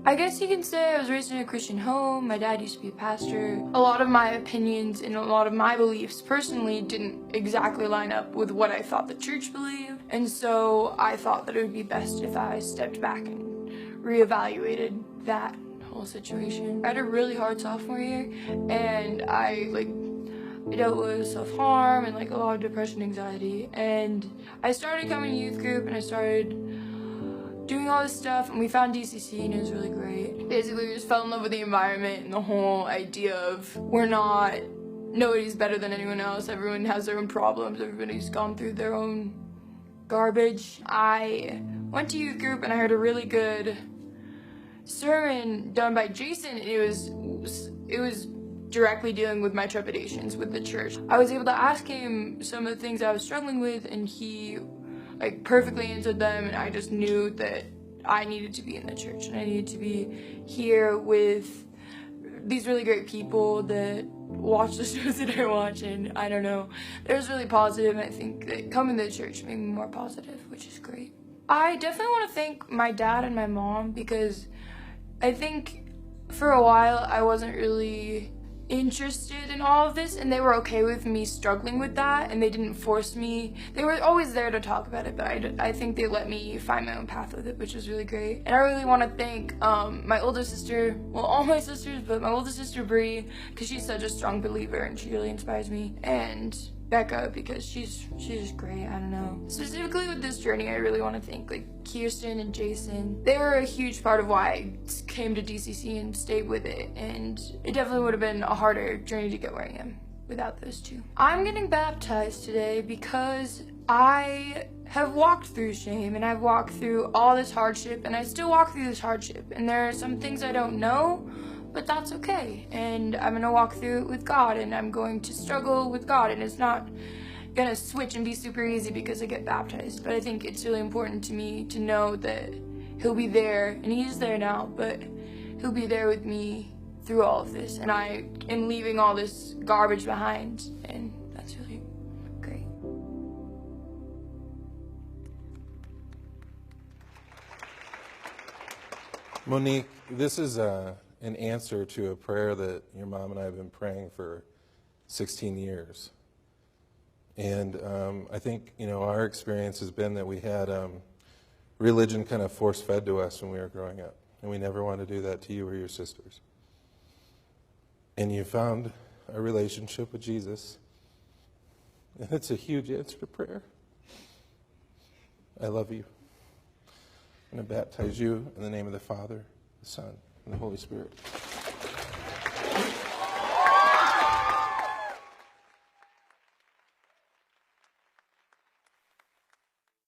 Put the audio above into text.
I guess you can say I was raised in a Christian home. My dad used to be a pastor. A lot of my opinions and a lot of my beliefs personally didn't exactly line up with what I thought the church believed. And so I thought that it would be best if I stepped back and reevaluated that whole situation. I had a really hard sophomore year, and I dealt with self-harm and a lot of depression, anxiety. And I started coming to youth group, and I started doing all this stuff, and we found DCC, and it was really great. Basically, we just fell in love with the environment and the whole idea of nobody's better than anyone else. Everyone has their own problems. Everybody's gone through their own garbage. I went to youth group, and I heard a really good sermon done by Jason. It was directly dealing with my trepidations with the church. I was able to ask him some of the things I was struggling with, and he perfectly answered them, and I just knew that I needed to be in the church, and I needed to be here with these really great people that watch the shows that I watch, and I don't know, it was really positive, and I think that coming to the church made me more positive, which is great. I definitely want to thank my dad and my mom, because I think for a while I wasn't really interested in all of this, and they were okay with me struggling with that, and they didn't force me. They were always there to talk about it, but I think they let me find my own path with it, which was really great. And I really want to thank my older sister, well, all my sisters, but my older sister Bree, because she's such a strong believer and she really inspires me, and Becca, because she's just great. I don't know. Specifically with this journey, I really want to thank Kirsten and Jason. They were a huge part of why I came to DCC and stayed with it, and it definitely would have been a harder journey to get where I am without those two. I'm getting baptized today because I have walked through shame, and I've walked through all this hardship, and I still walk through this hardship, and there are some things I don't know, but that's okay, and I'm gonna walk through it with God, and I'm going to struggle with God, and it's not gonna switch and be super easy because I get baptized. But I think it's really important to me to know that He'll be there, and He is there now, but He'll be there with me through all of this, and I am leaving all this garbage behind, and that's really great. Monique, this is an answer to a prayer that your mom and I have been praying for 16 years. And I think, our experience has been that we had religion kind of force-fed to us when we were growing up. And we never wanted to do that to you or your sisters. And you found a relationship with Jesus. And it's a huge answer to prayer. I love you. I'm going to baptize you in the name of the Father, the Son, and the Holy Spirit.